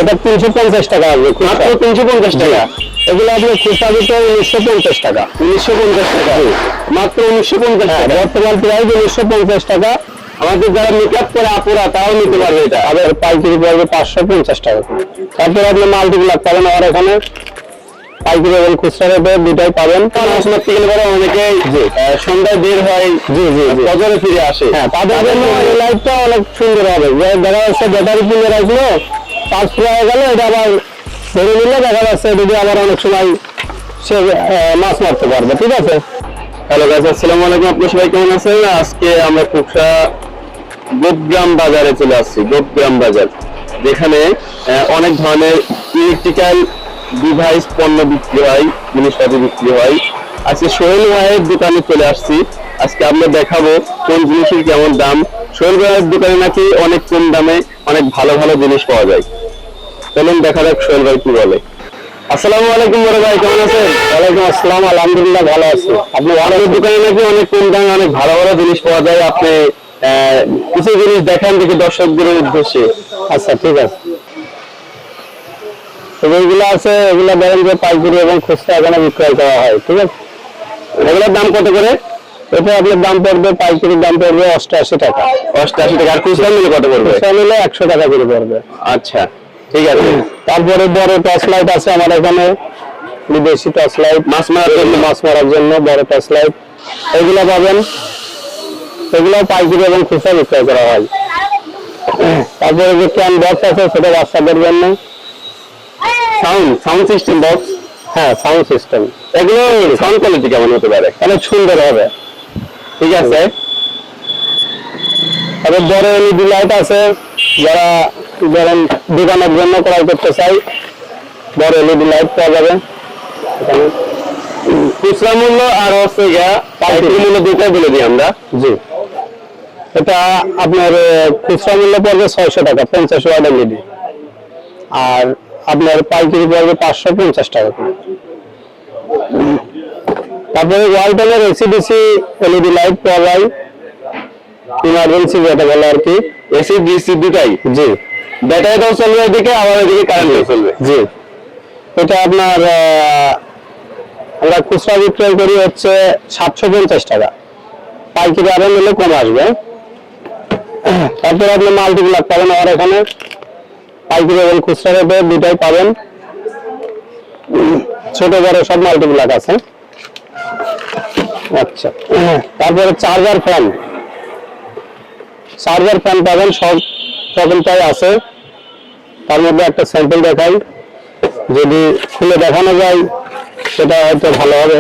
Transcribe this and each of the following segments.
এটা 350 টাকা আসবে, মাত্র 350 টাকা। এগুলো আপনার খুচরা দিতে 1950 টাকা। 1950 টাকা, মাত্র 1950 টাকা। বর্তমান প্রাইস 1950 টাকা। আমাদের যারা মেকআপ করে আপুরা তাও নিতে পারবে এটা। আবার পাইকারি পড়বে 550 টাকা। তারপর আপনি মাল্টিপ্লাক পাবেন আর এখানে পাইকারি এবং খুচরা রেটে দুটাই পাবেন। মাছ মারতে গেলে পরে অনেকে সন্ধ্যায় বের হয়, জি জি জি, ফজরে ফিরে আসে। হ্যাঁ, তাদের জন্য এই লাইটটা অনেক সুন্দর হবে। দেখা যাচ্ছে ব্যাটারি কিনে রাখলো, চার্জ ফুরা হয়ে গেল, এটা আবার ধরে নিলে দেখা যাচ্ছে যদি আবার অনেক সময় সে মাছ মারতে পারবে। ঠিক আছে। হ্যালো গাইস, আসসালামু আলাইকুম। আপনারা সবাই কেমন আছেন? আজকে আমরা কুকসা গোপগ্রাম বাজারে চলে আসছি। গোপগ্রাম বাজার, যেখানে অনেক ধরনের ইলেকট্রিক্যাল ডিভাইস পণ্য বিক্রি হয়, জিনিসপাতি বিক্রি হয়। আজকে সোহেল ভাইয়ের দোকানে চলে আসছি। আজকে আমরা দেখাবো কোন জিনিসের কেমন দাম। সোহেল ভাইয়ের দোকানে নাকি অনেক কম দামে অনেক ভালো ভালো জিনিস পাওয়া যায়। চলুন দেখা যাক সোহেল ভাই কি বলে। আসসালামু আলাইকুম বড় ভাই, কেমন আছেন? ওয়ালাইকুম আসসালাম, আলহামদুলিল্লাহ ভালো আছি। আপনি আমাদের দোকানে নাকি অনেক কম দামে অনেক ভালো ভালো জিনিস পাওয়া যায়। আপনি কিছু জিনিস দেখান দেখি দর্শকদের উদ্দেশ্যে। আচ্ছা ঠিক আছে। যেগুলো আছে এগুলো ধরেন যে পাইকারি এবং খুচরা এখানে বিক্রয় করা হয়। ঠিক আছে। এগুলোর দাম কত করে? এটা আপনার দাম পড়বে, পাইকারির দাম পড়বে 88 টাকা। 88 টাকা। আর খুচরা নিলে কত পড়বে? খুচরা নিলে 100 টাকা করে পড়বে। আচ্ছা ঠিক আছে। তারপরে বড় টর্চ লাইট আছে আমার এখানে, বিদেশি টর্চ লাইট, মাছ মারার জন্য বড় টর্চ লাইট, এগুলো পাবেন। এগুলো পাইকারি এবং খুচরা বিক্রয় করা হয়। তারপরে যে ক্যান বক্স আছে সেটা বাচ্চাদের জন্য। সাউন্ড সিস্টেম বক্স, হ্যাঁ সাউন্ড সিস্টেম। এগুলো সাউন্ড কোয়ালিটি কেমন হতে পারে? অনেক সুন্দর হবে। ঠিক আছে। তারপর বড় এলইডি লাইট আছে, যারা ধরেন দোকানের জন্য ক্রয় করতে চাই, বড় এলইডি লাইট পাওয়া যাবে এখানে। খুচরা মূল্য আর হচ্ছে পাইকারি মূল্য দুটাই বলে দিই আমরা। জি, এটা আপনার খুচরা মূল্য পড়বে 600 টাকা 50 ওয়াট এলইডি, আর আপনার পাইকারি পড়বে 550 টাকা করে। তারপরে ওয়ালটনের এসিডিসি এলইডি লাইট পাওয়া যায়, ইমার্জেন্সি যেটা বলে আর কি, এসি ডিসি দুটাই। জি, ব্যাটারিটাও চলবে এদিকে, আবার এদিকে কারেন্টও চলবে। জি, এটা আপনার আমরা খুচরা বিক্রয় করি হচ্ছে 750 টাকা, পাইকারি আরো নিলে কম আসবে। তারপরে আপনি মাল্টিপ্লাক পাবেন আমার এখানে, পাইকারি এবং খুচরা রেটে দুটাই পাবেন। ছোট বড় সব মাল্টিপ্লাক আছে। আচ্ছা, তারপরে চার্জার ফ্যান পাবেন, সব রকমটাই আছে। তার মধ্যে একটা স্যাম্পল দেখাই, যদি খুলে দেখানো যায় সেটা হয়তো ভালো হবে।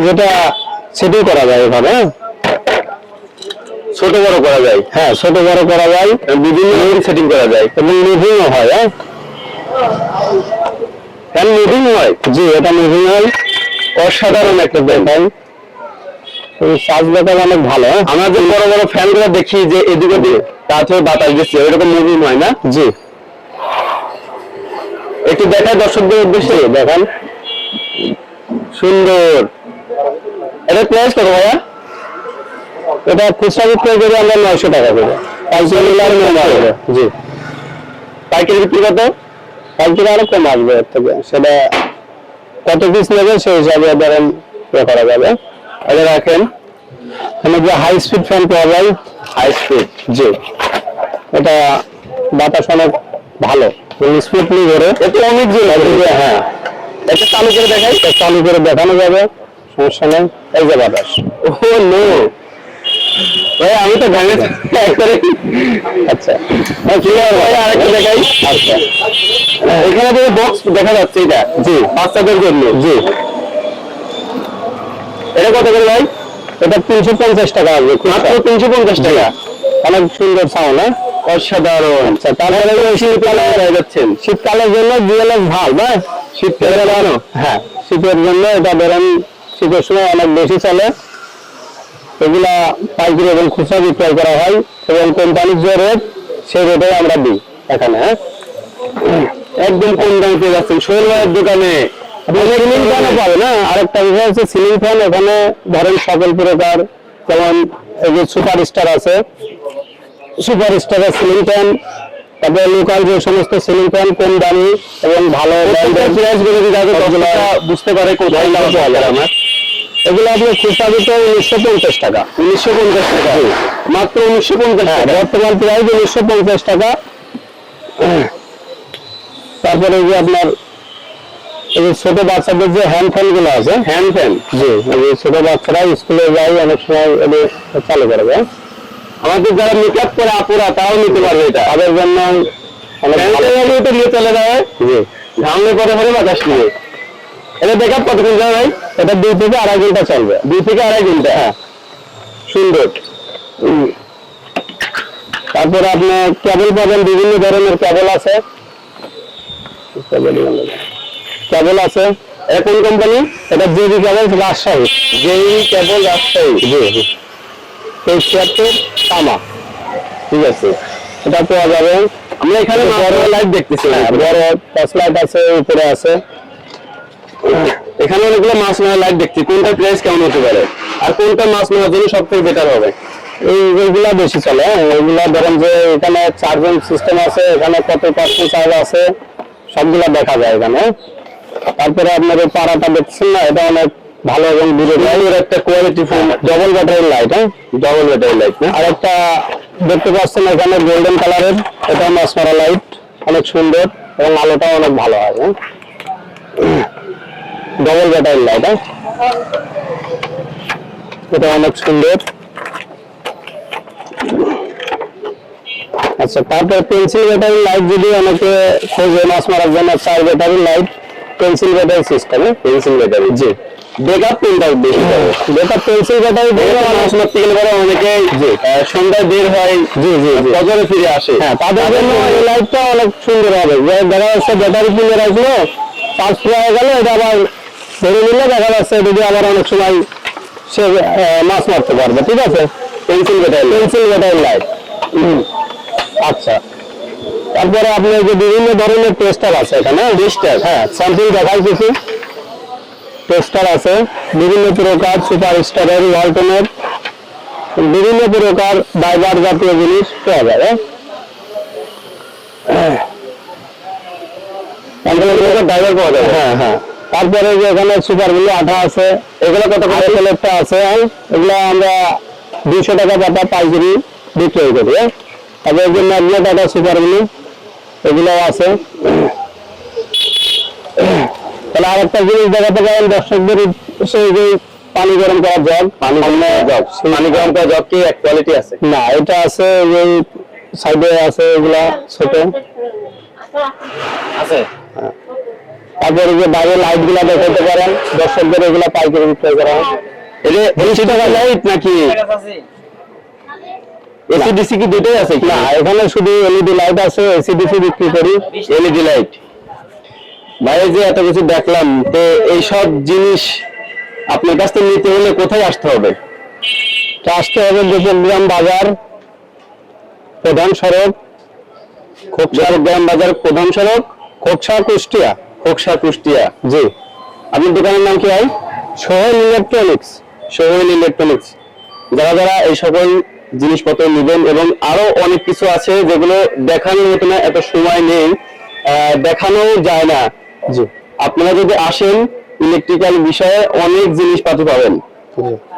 যেটা সেটিং করা যায় এভাবে, ছোট বড় করা যায়। হ্যাঁ ছোট বড় করা যায়, বিভিন্ন সেটিং করা যায় এবং মুভিংও হয়। হ্যাঁ, ফ্যান মুভিং হয়। জি, এটা মুভিং হয়। অসাধারণ একটা ব্যাপার। চার্জ ব্যাকআপ অনেক ভালো। আমরা যে বড় বড় ফ্যান গুলো দেখি যে এদিকে দিয়ে কাছে বাতাস দিচ্ছে, ওইরকম মুভিং হয় না? জি, একটু দেখায় দর্শকদের উদ্দেশ্যে। দেখেন সুন্দর। এটা প্রাইস কত ভাইয়া? এটা খুচরা বিক্রয় করি আমরা 900 টাকা করে, পাইকারি নিলে আরো কম আসবে। জি, পাইকারি বিক্রি কত? পাইকারি আরো কম আসবে এর থেকে, সেটা কত পিস নেবে সেই হিসাবে ধরেন করা যাবে। এটা রাখেন। এখানে যে হাই স্পিড ফ্যান পাওয়া যায়, হাই স্পিড। জি, এটা বাতাস অনেক ভালো, স্পিডলি করে, এতে অনেক যে হ্যাঁ, এটা চালু করে দেখাই। এটা চালু করে দেখানো যাবে, সমস্যা নেই। এই যে বাতাস, ও নো ভাই, আমি তো ভেঙে আচ্ছা আরেকটা দেখাই। আচ্ছা, এখানে যে বক্স দেখা যাচ্ছে, এটা জি বাচ্চাদের জন্য। জি, এটা কত করে ভাই? এটা 350 টাকা আসবে, মাত্র 350 টাকা। অনেক সুন্দর সাউন্ড। হ্যাঁ, অসাধারণ। আচ্ছা, তারপরে শীতকালে যাচ্ছেন, শীতকালের জন্য জিএলএস ভাল্ব। শীতকালে লাগানো। হ্যাঁ, শীতের জন্য এটা ধরেন শীতের সময় অনেক বেশি চলে। এগুলা পাইকারি এবং খুচরা বিক্রয় করা হয়, এবং কোম্পানির যে রেট সেই রেটে আমরা দিই এখানে। হ্যাঁ, একদম কম দামে পেয়ে যাচ্ছেন সোহেল ভাইয়ের দোকানে। সিলিং ফ্যানও পাবে না। আরেকটা বিষয় হচ্ছে সিলিং ফ্যান, এখানে ধরেন সকল প্রকার যেমন এই যে সুপার স্টার আছে, সুপার স্টারের সিলিং ফ্যান, তারপরে লোকাল যে সমস্ত সিলিং ফ্যান কম দামি এবং ভালো প্রাইস গুলো বুঝতে পারে কোথায় পাওয়া যায় আমার। এগুলো আপনি খুচরা দিতে 1950 টাকা। 1950 টাকা, মাত্র 1950 টাকা। বর্তমান প্রাইস 1950 টাকা। তারপরে এই যে আপনার এই যে ছোট বাচ্চাদের যে হ্যান্ড ফ্যান গুলো আছে, হ্যান্ড ফ্যান, জি, এই যে ছোট বাচ্চারা স্কুলে যায় অনেক সময় এটা চালু করে দেয়। আমাদের যারা মেকআপ করে আপুরা তাও নিতে পারবে এটা, তাদের জন্য অনেক ভালো। এটা নিয়ে চলে যায়, জি, ঘামলে পরে বাতাস নিয়ে। এটা মেকআপ কতক্ষণ যায় ভাই? এটা 2 থেকে 2.5 ঘন্টা চলবে। 2 থেকে 2.5 ঘন্টা, হ্যাঁ, সুন্দর। তারপরে আপনি কেবল পাবেন, বিভিন্ন ধরনের কেবল আছে, কেবল আছে। এটা কোন কোম্পানি? এটা জেবি কেবল রাজশাহী। যেই কেবল রাজশাহী, জি জি, 73 তামা, ঠিক আছে। এটা পাওয়া যাবে। আমরা এখানে বড় লাইট দেখতেছি, বড় টর্চ লাইট আছে, উপরে আছে। এখানে অনেকগুলো মাছ মারা লাইট দেখছি, কোনটা প্রাইস কেমন হতে পারে আর কোনটা মাছ মারার জন্য সব থেকে বেটার হবে? এইগুলা বেশি চলে। এইগুলা ধরেন যে এখানে চার্জিং সিস্টেম আছে, এখানে কত পার্সেন্ট চার্জ আছে সবগুলা দেখা যায় এখানে। তারপরে আপনার এই পাড়াটা দেখছেন না, এটা অনেক ভালো এবং দূরে যায়। এর একটা quality full double battery light, হ্যাঁ, ডবল ব্যাটারি লাইট না? আর একটা দেখতে পাচ্ছেন এখানে গোল্ডেন কালারের, এটা মাছ মারা লাইট, অনেক সুন্দর এবং আলোটাও অনেক ভালো হয়। ডবল ব্যাটারি লাইট, হ্যাঁ, এটা অনেক সুন্দর। আচ্ছা, তারপর পেন্সিল ব্যাটারি লাইট যদি অনেকে খোঁজে মাছ মারার জন্য, 4 battery light, pencil battery system, pencil battery, জি। ব্যাকআপ কোনটা বেশি পাবে? ব্যাকআপ পেন্সিল ব্যাটারি দিয়ে মাছ মারতে গেলে পরে অনেকে সন্ধ্যায় বের হয়, জি জি জি, ফজরে ফিরে আসে, হ্যাঁ, তাদের জন্য এই লাইটটা অনেক সুন্দর হবে। দেখা যাচ্ছে ব্যাটারি কিনে রাখলো, চার্জ হয়ে গেল, এটা আবার ধরে নিলে দেখা যাচ্ছে যদি আবার অনেক সময় সে মাছ মারতে পারবে। ঠিক আছে, পেন্সিল ব্যাটারি লাইট। আচ্ছা, তারপরে আপনি যে বিভিন্ন ধরনের টেস্টার আছে এখানে, টেস্টার, হ্যাঁ, স্যাম্পল দেখাই কিছু। টেস্টার আছে বিভিন্ন প্রকার, সুপার স্টারের, ওয়ালটনের, বিভিন্ন প্রকার ড্রাইভার জাতীয় জিনিস পাওয়া যাবে। ড্রাইভার পাওয়া যাবে, হ্যাঁ হ্যাঁ। তারপরে যে এখানে সুপার গুলো আঠা আছে, এগুলো কত করে প্লেটটা আছে, এগুলো আমরা 200 টাকা পাতা পাইকারি বিক্রয় করি। তারপরে যে ম্যাগনেট আঠা সুপার গুলো, এগুলো আছে। তাহলে আরেকটা জিনিস দেখাতে পারেন দর্শকদের, সেই যে পানি গরম করার জগ, পানি গরম করার জগ কি এক কোয়ালিটি আছে? না, এটা আছে এই সাইডে আছে, এগুলা ছোট আছে। তারপরে যে বাইরে লাইট গুলা দেখাতে পারেন দর্শকদের, এগুলা পাইকারি বিক্রয় করা হয়। এটা 80 টাকা লাইট নাকি এসিডিসি কি দুটোই আছে? না, এখানে শুধু এলইডি লাইট আছে, এসিডিসি বিক্রি করি। LED light. ভাই যে এত কিছু দেখলাম, তো এইসব জিনিস আপনার কাছ থেকে নিতে হলে কোথায় আসতে হবে? আসতে হবে গোপগ্রাম বাজার প্রধান সড়ক, গোপগ্রাম বাজার প্রধান সড়ক, খোকসা কুষ্টিয়া। খোকসা কুষ্টিয়া, জি। আপনার দোকানের নাম কি ভাই? সোহেল ইলেকট্রনিক্স। সোহেল ইলেকট্রনিক্স। যারা যারা এই সকল জিনিসপত্র নেবেন, এবং আরো অনেক কিছু আছে যেগুলো দেখানোর মতো না, এত সময় নেই, দেখানো যায় না। জি, আপনারা যদি আসেন ইলেকট্রিক্যাল বিষয়ে অনেক জিনিসপত্র পাবেন,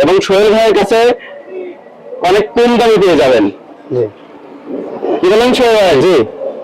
এবং সোহেল ভাইয়ের কাছে অনেক কম দামে পেয়ে যাবেন। জি, কি বলেন সোহেল ভাই? জি।